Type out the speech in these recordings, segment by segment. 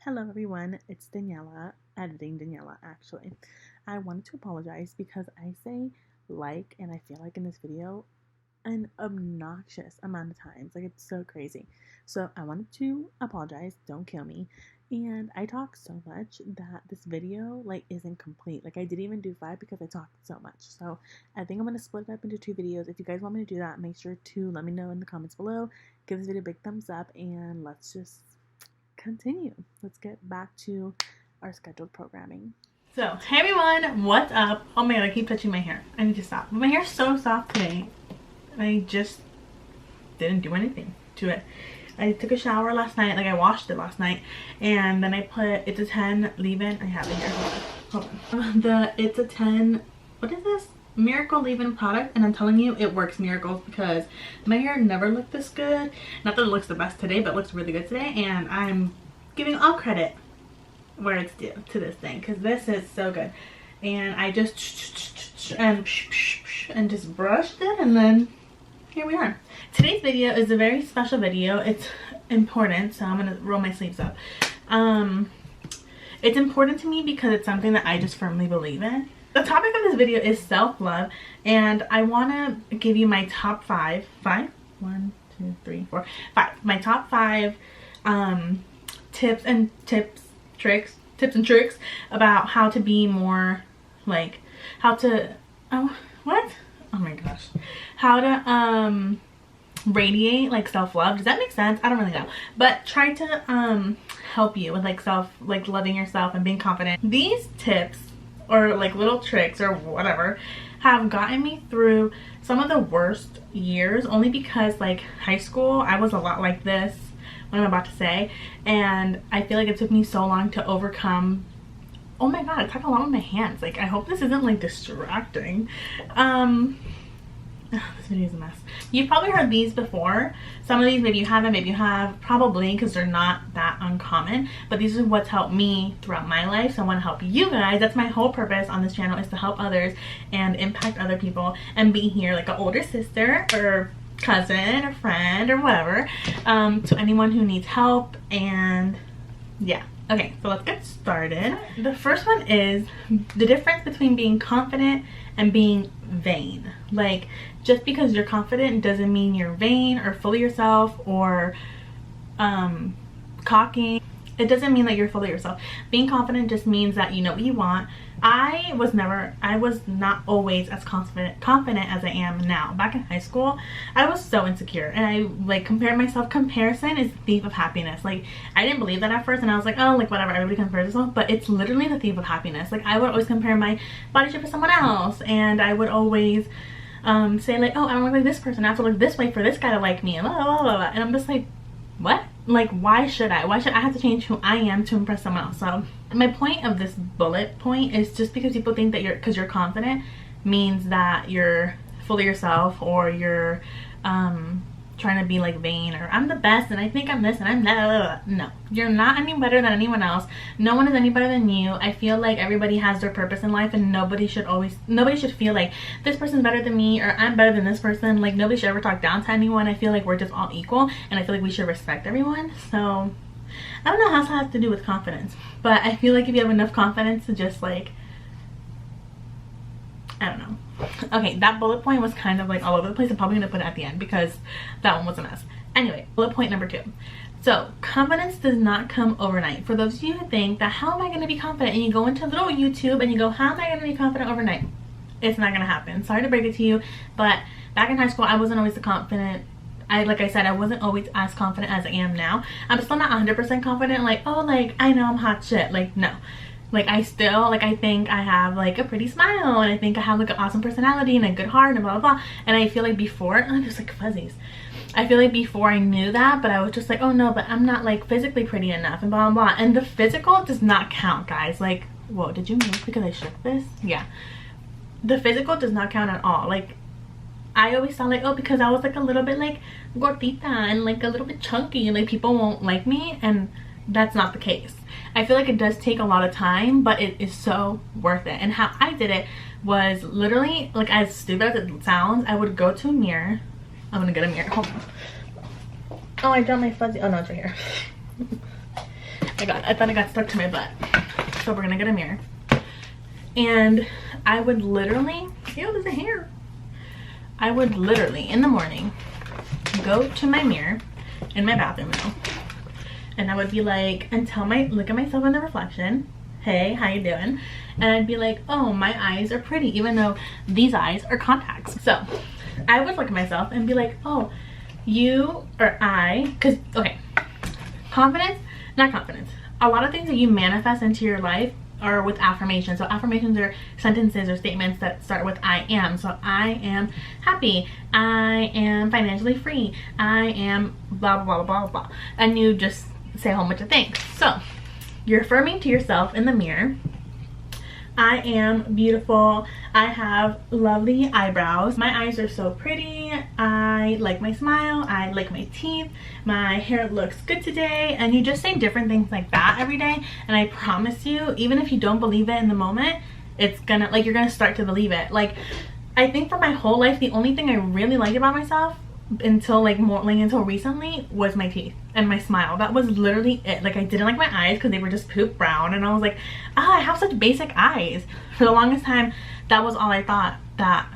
Hello everyone, it's Daniella, editing Daniella actually. I wanted to apologize because I say like and I feel like in this video an obnoxious amount of times. Like it's so crazy. So I wanted to apologize, don't kill me. And I talk so much that this video isn't complete. Like I didn't even do 5 because I talked so much. So I think I'm gonna split it up into 2 videos. If you guys want me to do that, make sure to let me know in the comments below. Give this video a big thumbs up and let's just continue. Let's get back to our scheduled programming. So, hey everyone, what's up? Oh my god, I keep touching my hair. I need to stop. My hair's so soft today. I just didn't do anything to it. I took a shower last night, I washed it last night, and then I put It's a 10 leave-in. I have it here. Hold on. The It's a 10, what is this? Miracle leave-in product, and I'm telling you it works miracles because my hair never looked this good. Not that it looks the best today, but it looks really good today, and I'm giving all credit where it's due to this thing because this is so good. And I just and just brushed it, and then here we are. Today's video is a very special video. It's important, so I'm gonna roll my sleeves up. It's important to me because it's something that I just firmly believe in. The topic of this video is self-love, and I want to give you my top 5 my top 5 tips and tricks about how to be more how to radiate self-love. Does that make sense? I don't really know, but try to help you with loving yourself and being confident. These tips or little tricks or whatever have gotten me through some of the worst years, only because high school I was a lot like this, what I'm about to say, and I feel like it took me so long to overcome. Oh my god, I talk a lot with my hands. I hope this isn't distracting. This video is a mess. You've probably heard these before. Some of these maybe you haven't, maybe you have, probably, because they're not that uncommon, but these are what's helped me throughout my life, so I want to help you guys. That's my whole purpose on this channel, is to help others and impact other people and be here like an older sister or cousin or friend or whatever, to anyone who needs help. And yeah, okay, so let's get started. The first one is the difference between being confident and being vain. Just because you're confident doesn't mean you're vain or full of yourself or cocky. It doesn't mean that you're full of yourself. Being confident just means that you know what you want. I was not always as confident as I am now. Back in high school, I was so insecure, and I compared myself. Comparison is the thief of happiness. I didn't believe that at first, and I was like, oh, whatever, everybody compares themselves, but it's literally the thief of happiness. I would always compare my body shape to someone else, and I would always say oh, I don't look like this person, I have to look this way for this guy to like me, and blah, blah, blah, blah. And I'm just what? Why should I have to change who I am to impress someone else? So my point of this bullet point is just because people think that because you're confident means that you're full of yourself, or you're trying to be vain, or I'm the best and I think I'm this and I'm that. No, you're not any better than anyone else. No one is any better than you. I feel like everybody has their purpose in life, and nobody should feel like this person's better than me or I'm better than this person. Nobody should ever talk down to anyone. I feel like we're just all equal, and I feel like we should respect everyone. So I don't know how that has to do with confidence, but I feel like if you have enough confidence to just I don't know. Okay, that bullet point was kind of all over the place. I'm probably gonna put it at the end because that one was a mess. Anyway, bullet point number 2. So confidence does not come overnight. For those of you who think that how am I gonna be confident, and you go into little YouTube and you go, how am I gonna be confident overnight? It's not gonna happen. Sorry to break it to you, but back in high school I wasn't always the confident. Like I said, I wasn't always as confident as I am now. I'm still not 100% confident, I know I'm hot shit. No. I still, I think I have a pretty smile, and I think I have an awesome personality and a good heart and blah blah blah. And I feel before, oh, there's fuzzies. I feel before I knew that, but I was just oh no, but I'm not physically pretty enough and blah blah blah. And the physical does not count, guys. Whoa, did you move because I shook this? Yeah. The physical does not count at all. I always thought oh, because I was a little bit gordita and a little bit chunky, and people won't like me, and that's not the case. I feel it does take a lot of time, but it is so worth it. And how I did it was literally, as stupid as it sounds, I would go to a mirror. I'm gonna get a mirror. Hold on. Oh, I dropped my fuzzy. Oh no, it's right here. I thought it got stuck to my butt. So we're gonna get a mirror. And I would literally, ew, there's a hair. I would literally, in the morning, go to my mirror in my bathroom now. And I would be like, look at myself in the reflection. Hey, how you doing? And I'd be like, oh, my eyes are pretty, even though these eyes are contacts. So I would look at myself and be like, oh, you or I, because, okay, confidence, not confidence. A lot of things that you manifest into your life are with affirmations. So affirmations are sentences or statements that start with I am. So I am happy. I am financially free. I am blah, blah, blah, blah, blah. And you just say a whole bunch of things. So you're affirming to yourself in the mirror, I am beautiful. I have lovely eyebrows. My eyes are so pretty. I like my smile. I like my teeth. My hair looks good today. And you just say different things like that every day. And I promise you, even if you don't believe it in the moment, it's gonna, like, you're gonna start to believe it. Like, I think for my whole life, the only thing I really liked about myself until until recently was my teeth and my smile. That was literally it. Like, I didn't like my eyes because they were just poop brown, and I was like, oh, I have such basic eyes. For the longest time, that was all I thought that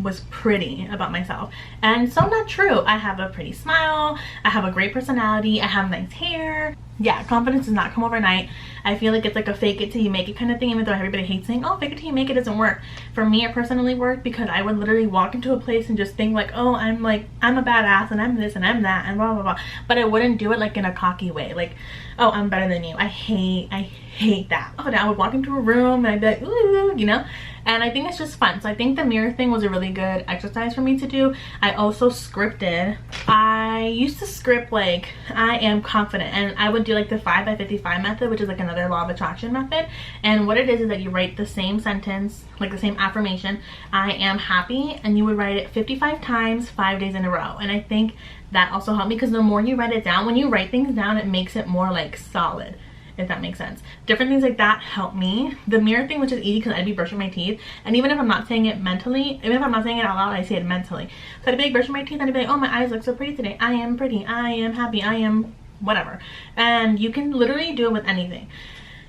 was pretty about myself. And so not true. I have a pretty smile, I have a great personality, I have nice hair. Yeah, confidence does not come overnight. I feel like it's like a fake it till you make it kind of thing, even though everybody hates saying, oh, fake it till you make it doesn't work. For me, it personally worked because I would literally walk into a place and just think like, oh, I'm a badass and I'm this and I'm that and blah, blah, blah. But I wouldn't do it like in a cocky way. Like, oh, I'm better than you. I hate that. Oh, I would walk into a room and I'd be like, ooh, you know? And I think it's just fun. So I think the mirror thing was a really good exercise for me to do. I also scripted. I used to script like, I am confident, and I would do like the 5 by 55 method, which is like another law of attraction method. And what it is that you write the same sentence, like the same affirmation, I am happy, and you would write it 55 times, 5 days in a row. And I think that also helped me because the more you write it down, when you write things down, it makes it more like solid, if that makes sense. Different things like that help me. The mirror thing, which is easy because I'd be brushing my teeth, and even if I'm not saying it mentally, even if I'm not saying it out loud, I say it mentally. So I'd be like brushing my teeth and I'd be like, oh, my eyes look so pretty today. I am pretty. I am happy. I am whatever. And you can literally do it with anything.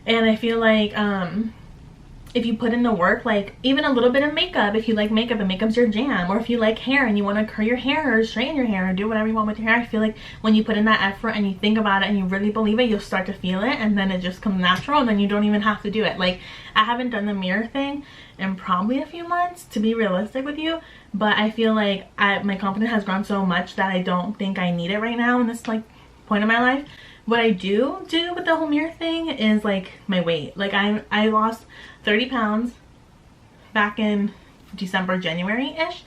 And I feel like if you put in the work, like even a little bit of makeup, if you like makeup and makeup's your jam, or if you like hair and you want to curl your hair or straighten your hair or do whatever you want with your hair, I feel like when you put in that effort and you think about it and you really believe it, you'll start to feel it, and then it just comes natural, and then you don't even have to do it. Like, I haven't done the mirror thing in probably a few months, to be realistic with you, but I feel like my confidence has grown so much that I don't think I need it right now in this like point in my life. What I do with the whole mirror thing is like my weight. Like I lost 30 pounds back in December, January-ish.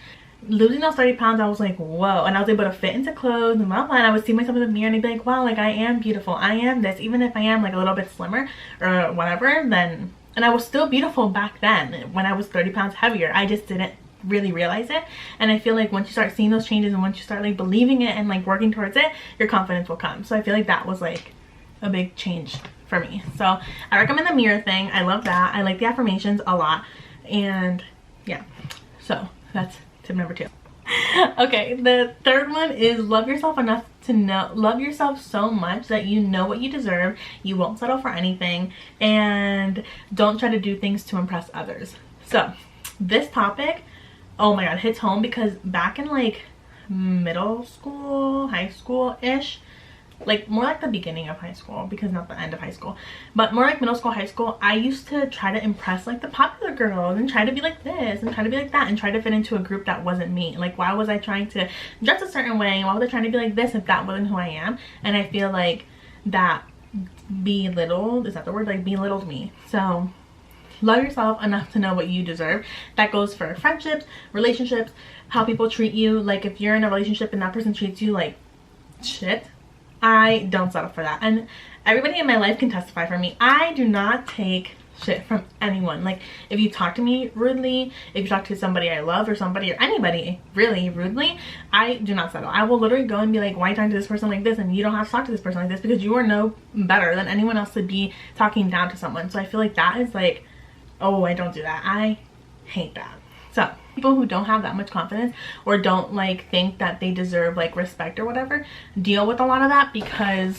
Losing those 30 pounds, I was like, whoa. And I was able to fit into clothes and blah, blah. And I would see myself in the mirror and I'd be like, wow, like I am beautiful. I am this. Even if I am like a little bit slimmer or whatever, then, and I was still beautiful back then when I was 30 pounds heavier. I just didn't really realize it. And I feel like once you start seeing those changes and once you start like believing it and like working towards it, your confidence will come. So I feel like that was like a big change for me. So I recommend the mirror thing. I love that. I like the affirmations a lot. And yeah, so that's tip number 2. Okay, the third one is love yourself enough to love yourself so much that you know what you deserve. You won't settle for anything, and don't try to do things to impress others. So this topic, oh my god, hits home because back in like middle school, high school-ish, like more like the beginning of high school, because not the end of high school, but more like middle school, high school, I used to try to impress like the popular girls and try to be like this and try to be like that and try to fit into a group that wasn't me. Like, why was I trying to dress a certain way? Why was I trying to be like this if that wasn't who I am? And I feel like that belittled, is that the word? Like, belittled me. So love yourself enough to know what you deserve. That goes for friendships, relationships, how people treat you. Like, if you're in a relationship and that person treats you like shit, I don't settle for that. And everybody in my life can testify for me. I do not take shit from anyone. Like, if you talk to me rudely, if you talk to somebody I love or somebody or anybody really rudely, I do not settle. I will literally go and be like, why are you talking to this person like this? And you don't have to talk to this person like this, because you are no better than anyone else to be talking down to someone. So I feel like that is like, oh, I don't do that. I hate that. So people who don't have that much confidence or don't like think that they deserve like respect or whatever, deal with a lot of that, because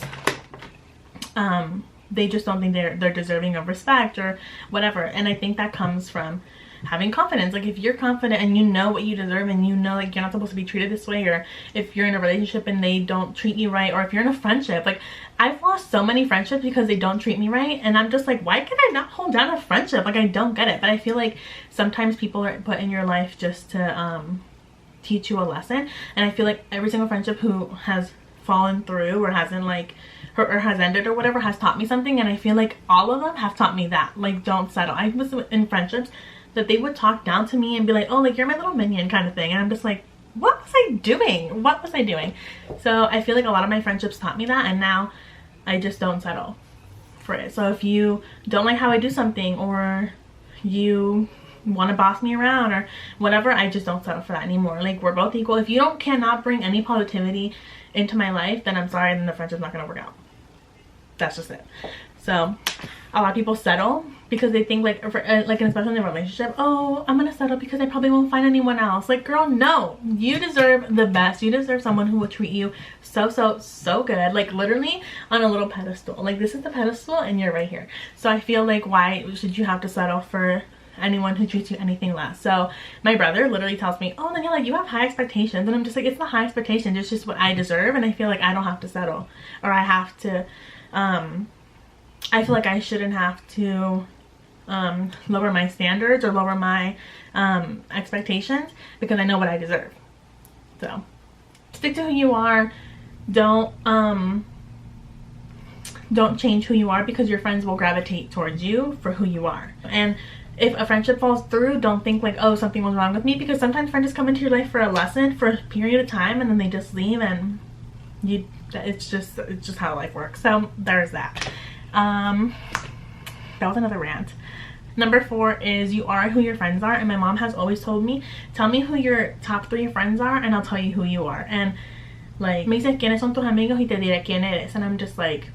they just don't think they're deserving of respect or whatever. And I think that comes from having confidence. Like if you're confident and you know what you deserve and you know like you're not supposed to be treated this way, or if you're in a relationship and they don't treat you right, or if you're in a friendship, like I've lost so many friendships because they don't treat me right, and I'm just like, why can I not hold down a friendship? Like I don't get it. But I feel like sometimes people are put in your life just to teach you a lesson, and I feel like every single friendship who has fallen through or hasn't like or has ended or whatever has taught me something. And I feel like all of them have taught me that, like, don't settle. I was in friendships that they would talk down to me and be like, oh, like you're my little minion kind of thing, and I'm just like, what was I doing? What was I doing? So I feel like a lot of my friendships taught me that, and now I just don't settle for it. So if you don't like how I do something, or you want to boss me around or whatever, I just don't settle for that anymore. Like we're both equal. If you cannot bring any positivity into my life, then I'm sorry, then the friendship's not gonna work out. That's just it. So a lot of people settle because they think like especially in a relationship, oh, I'm gonna settle because I probably won't find anyone else. Like girl, no, you deserve the best. You deserve someone who will treat you so good, like literally on a little pedestal. Like this is the pedestal and you're right here. So I feel like, why should you have to settle for anyone who treats you anything less? So my brother literally tells me, oh Daniella, you have high expectations, and I'm just like, it's not high expectations, it's just what I deserve. And I feel like I don't have to settle, or I have to I feel like I shouldn't have to lower my standards or lower my expectations, because I know what I deserve. So stick to who you are. Don't change who you are, because your friends will gravitate towards you for who you are. And if a friendship falls through, don't think like, oh, something was wrong with me, because sometimes friends come into your life for a lesson for a period of time and then they just leave, and it's just how life works. So there's that. That was another rant. Number 4 is you are who your friends are. And my mom has always told me, tell me who your top 3 friends are and I'll tell you who you are. And like, me dices quiénes son tus amigos y te diré quién eres. And I'm just like,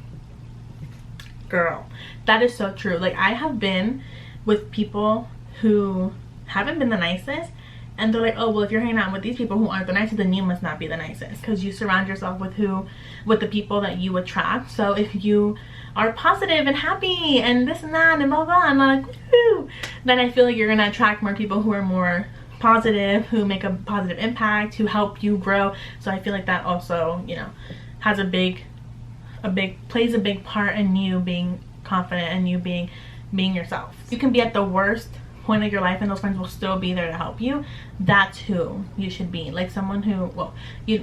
girl, that is so true. Like I have been with people who haven't been the nicest, and they're like, oh well, if you're hanging out with these people who aren't the nicest, then you must not be the nicest, because you surround yourself with the people that you attract. So if you are positive and happy and this and that and blah blah, and I'm like, woo, then I feel like you're gonna attract more people who are more positive, who make a positive impact, who help you grow. So I feel like that also, you know, has plays a big part in you being confident and you being yourself. You can be at the worst point of your life and those friends will still be there to help you. That's who you should be. Like someone who, well,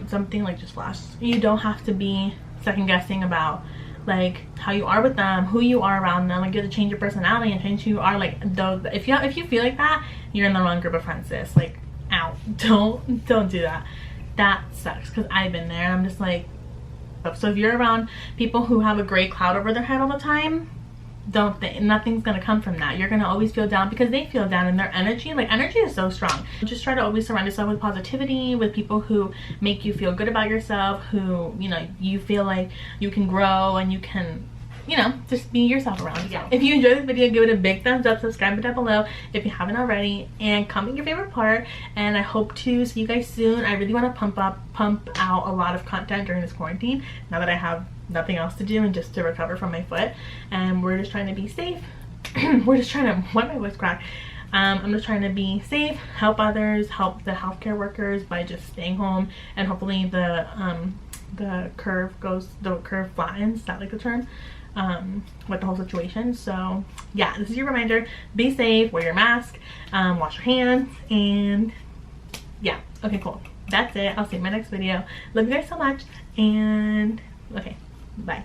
something like just flashed. You don't have to be second guessing about like how you are with them, who you are around them. Like you have to change your personality and change who you are. Like if you feel like that, you're in the wrong group of friends, sis. Like, out. Don't do that. That sucks, because I've been there and I'm just like, so if you're around people who have a gray cloud over their head all the time, don't think nothing's gonna come from that. You're gonna always feel down because they feel down, and their energy is so strong. Just try to always surround yourself with positivity, with people who make you feel good about yourself, who, you know, you feel like you can grow and you can, you know, just be yourself around. Yeah. If you enjoyed this video, give it a big thumbs up, subscribe down below if you haven't already, and comment your favorite part. And I hope to see you guys soon. I really want to pump out a lot of content during this quarantine, now that I have nothing else to do and just to recover from my foot. And we're just trying to be safe. We're just trying to, why my voice crack? I'm just trying to be safe, help others, help the healthcare workers by just staying home, and hopefully the curve flattens. Is that like the term? With the whole situation. So yeah, this is your reminder. Be safe, wear your mask, wash your hands, and yeah. Okay, cool. That's it. I'll see you in my next video. Love you guys so much, and okay, bye.